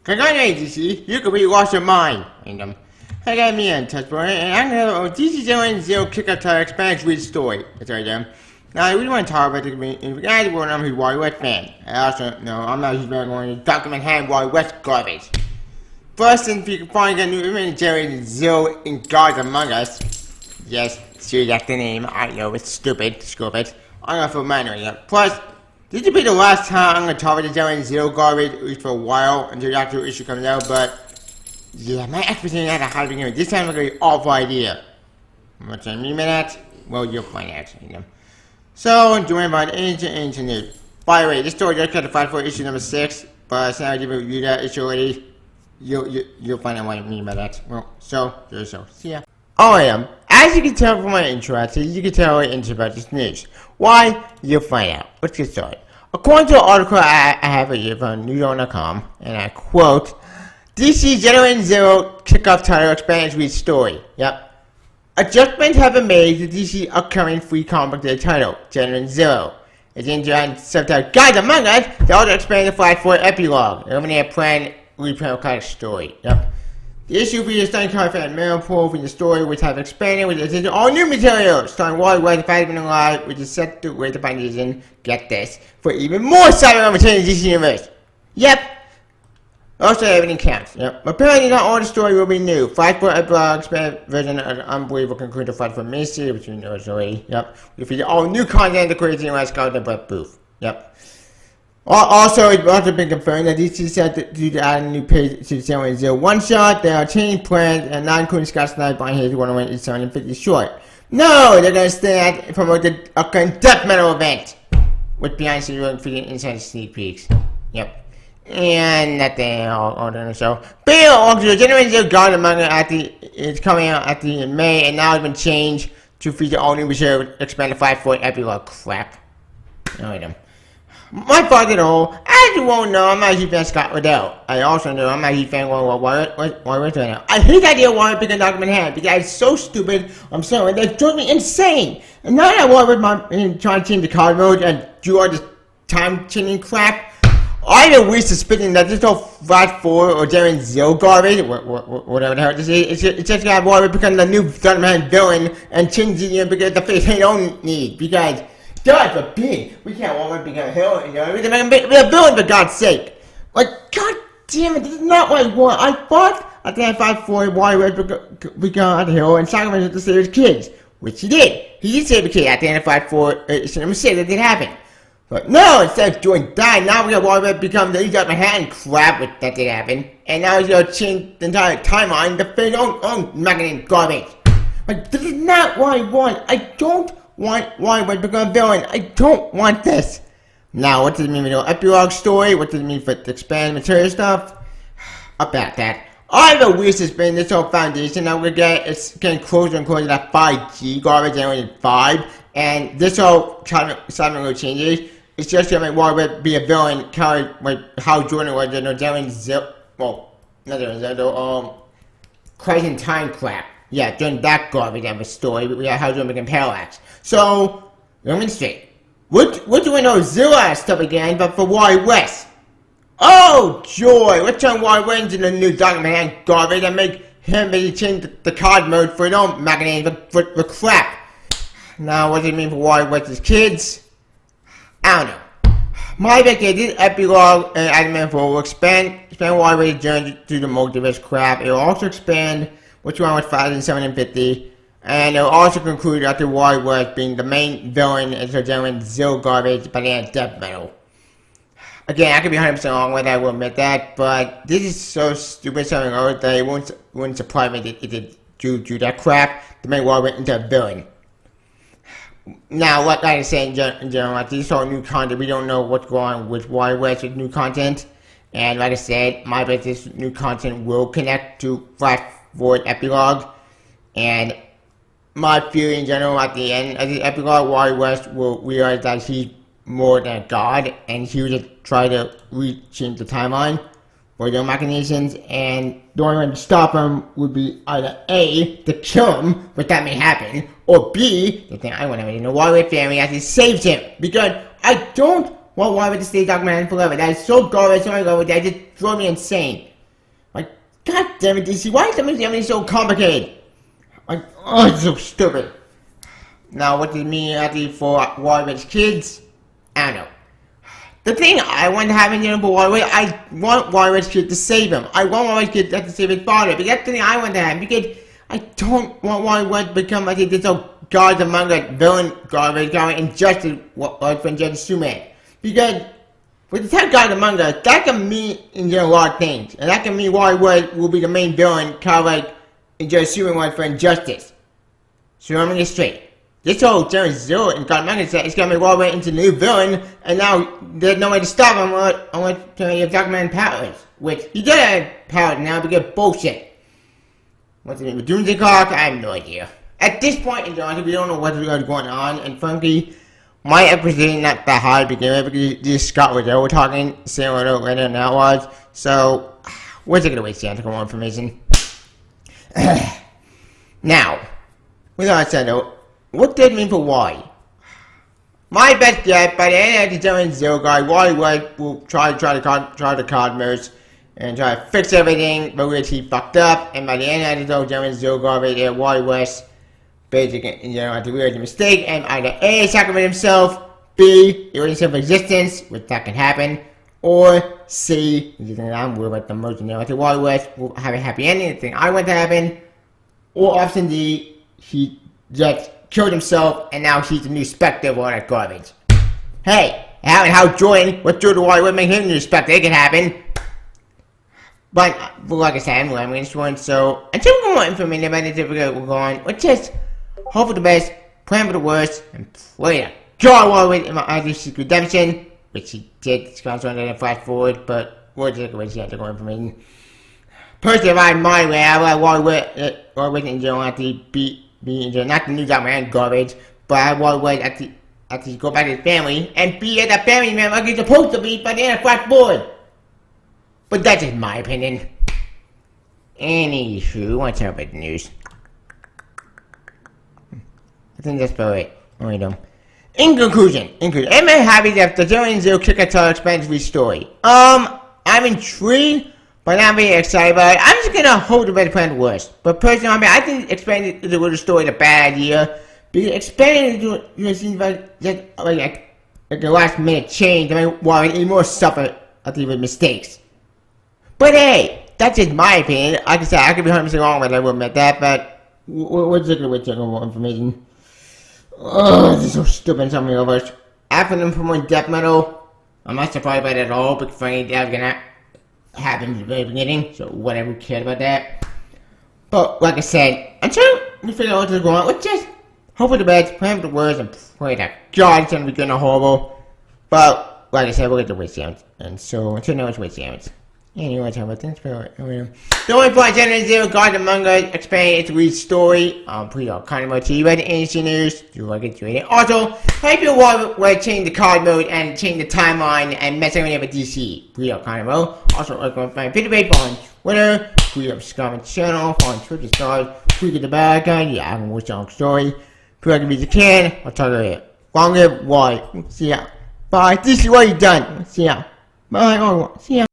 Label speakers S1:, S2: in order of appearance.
S1: Cause I know DC, you could be lost your mind. And I got me in touch, boy, and I'm gonna DC doing zero kick up to expand read story. That's right, Now, I really want to talk about the if you guys know I'm a huge Wally West fan. I also know I'm not a huge fan going to document hand Wally West garbage. First, if you can find a new image, Jerry Zero in Gods Among Us. Yes, see, that's the name. I know it's stupid. I'm gonna feel manual. Plus, this will be the last time I'm gonna talk about the Jerry Zero garbage, at least for a while, until the actual issue comes out, but yeah, my expectation had a high beginning. This time I'm gonna be awful idea. What I mean by that? Well, you'll find out, So, joined by the ancient news. By the way, this story just got to fight for issue number 6, but since I did review that issue already, you'll find out what I mean by that. Well, so, there's so. See ya. As you can tell from my intro, you can tell I'm into about this news. Why? You'll find out. Let's get started. According to an article I have here from NewYork.com, and I quote, DC Generation Zero kickoff title expands read story. Yep. Adjustments have been made to DC upcoming free comic day title, Generation Zero. It's in John subtitle Guys Among Us, they also expand the Flash 4 epilogue, eliminate a planned reprint comic story. Yep. The issue features stunning cover fan Maripool from the story, which have expanded with addition all new material, starring Wally West fighting alive, which is set to wait to find season, get this, for even more Cyberman material in DC Universe. Yep. Also, everything counts. Yep. Apparently, not all the story will be new. Flash 4 epilogue expanded version of the unbelievable conclusion to Flash 4 miniseries, which you know already. Yep. We feature all new content, the crazy and West Coast and Brett Booth. Yep. Also, it's also been confirmed that DC said to add a new page to the 710 one-shot. There are changing plans and not including Scott Snyder behind his 101 is 750 short. No, they're going to stay at promote the upcoming Death Metal event with behind the scenes featuring inside sneak peeks. Yep. And nothing all done the show. Bill also Generation Zero God Among Us it's coming out at the May and now it's been changed to feature all new material expanded 5-4 epilogue crap. No, my fault at all. As you won't know, I'm not a huge fan of Scott Waddell. I also know I'm not a huge fan of Wally West right now. I hate the idea of Wally picking document hand because it's so stupid. I'm sorry, that drove me insane. And now that Wally West trying to change the card mode and do all this time changing crap, I have a weird suspicion that this whole Flash 4 or Generation Zero garbage, whatever the hell this is, it's just gonna have Wally become the new Thunderman villain and change it because the face they don't need. Because God forbid, we can't want to become a hero, we can be a villain for God's sake. Like, God damn it, this is not what I want. I thought at the end of 5-4, Wally West become a hero and sacrifice to save his kids, which he did. He did save a kid at the end of 5-4, it's a mistake that did happen. But no, instead of doing that, now we got Wally West become the He's Up My Hand crap, which that did happen. And now he's gonna change the entire timeline to fit own mechanism garbage. Like, this is not what I want. I don't want Wally West to become a villain. I don't want this. Now, what does it mean for the epilogue story? What does it mean for the expanded material stuff? About that. I have a weird suspicion this whole foundation that we're getting, it's getting closer and closer to that 5G garbage and only 5. And this whole Cyberman changes. It's just gonna make Wally West be a villain, kind of like how Jordan was in Generation Zero. Well, not Generation Zero, Crisis in Time crap. Yeah, during that garbage of a story, we had how Jordan became Parallax. So, let me straight. What do we know Zero stuff again, but for Wally West? Oh, joy! Let's turn Wally West into the new document hand garbage and make him maybe change the card mode for his own mechanism for crap. Now, what does it mean for Wally West's kids? I don't know. My bet is this epilogue and Adamant 4 will expand Wally West's journey through the multiverse crap. It will also expand what's wrong with 5750. And it will also conclude after Wally West being the main villain as a Generation Zero garbage by the end of Death Metal. Again, I could be 100% wrong with that, I will admit that, but this is so stupid something over that it wouldn't surprise me if it did do that crap to make Wally West into a villain. Now, like I said in general, like this whole new content, we don't know what's going on with Wally West with new content. And like I said, my bet this new content will connect to Flash Forward epilogue. And my theory in general, at the end of the epilogue, Wally West will realize that he's more than a god, and he will just try to change the timeline for their machinations, and the only way to stop him would be either A, to kill him, but that may happen, or B, the thing I want to know, Wally West family actually saves him, because I don't want Wally West to stay documented forever. That is so garbage, that just drove me insane. God damn it, DC, why is everything so complicated? It's so stupid. Now, what does it mean actually for Warwick's kids? I don't know. The thing I want to have in the Warwick, I want Warwick's kid to save him. I want Warwick's kid to save his father. But that's the thing I want to have. Because I don't want Warwick to become like this old God among us villain garbage going injustice from Justice Superman. Because with the God among us, that can mean a lot of things. And that can mean Warwick will be the main villain, kind of like in Justice Superman for injustice. So I'm going to get straight. This whole Terrence Zero and God Among Us set is going to make Warwick into the new villain, and now there's no way to stop him unless he has Darkman powers. Which, he does have powers now because bullshit. What's the name of Doomsday Clock? I have no idea. At this point in time, we don't know what's really going on, and frankly, my episode is not that hard to begin with because this Scott was over talking, saying what later than that was, so, we're just going to waste the for more information. Now, with all that said though, what did it mean for why? My best guess, by the end of the Terrence Zero guy, Wally will try the Cosmos and try to fix everything, but which he fucked up, and by the end of the Terrence Zero guy right there, Wally West basically, had to realize the mistake, and either A, sacrifice himself, B, erase himself existence, which that can happen, or C, I'm worried about the merger now, Wally West will have a happy ending, the thing I want to happen, or option D, he just killed himself, and now he's the new Spectre of all that garbage. Hey, how Jordan, what Jordan Wally would make him the new Spectre, it can happen. But, like I said, I'm going to one, so, until we get more information about this, we're going, let's just hope for the best, plan for the worst, and pray to God Wally in my Odyssey Redemption, which he did, sponsor on that flash forward, but we're just going to get more information. Personally, if I my way, I want Wally in general have to be not the new Darkman garbage, but I want to go back to his family and be as a family man like he's supposed to be by the end of flash forward. But that's just my opinion. Anywho, what's up with the news? I think that's about it. In conclusion, am I happy that the Terrence Zero Kick-Ass expands the story? I'm intrigued, but not very excited about it. I'm just gonna hope the better plan the worst. But personally, I think expanding the story is a bad idea. Because expanding it seems like a last minute change that might warrant even more suffer with mistakes. But hey, that's just my opinion. Like I said, I could be 100% wrong, but I will admit that. But we're just gonna wait for more information. Oh, this is so stupid. Something of us. After them promoting death metal, I'm not surprised by that at all. Because frankly, that was gonna happen at the very beginning. So whatever, who cared about that? But like I said, until we figure out what's going on, let's just hope for the best, plan for the worst, and pray that God it's gonna be good and horrible. But like I said, we'll get the waste sounds. And so until now, it's waste sounds. Anyway, talk about this. The only point Terrence Zero God Among Us expanding its lead story. Please all kind of much you read the ancient news. Do like it, read it. Also, if you want to change the card mode and change the timeline and mess everything up with DC, please all kind of mode. Also, like my video page on Twitter. Please subscribe to my channel on Twitter stars. Please get the bad guy. Yeah, I can watch the long story. Please like you can. I'll talk to you. Long live Wally. See ya. Bye. DC, what you done? See ya. Bye. See ya.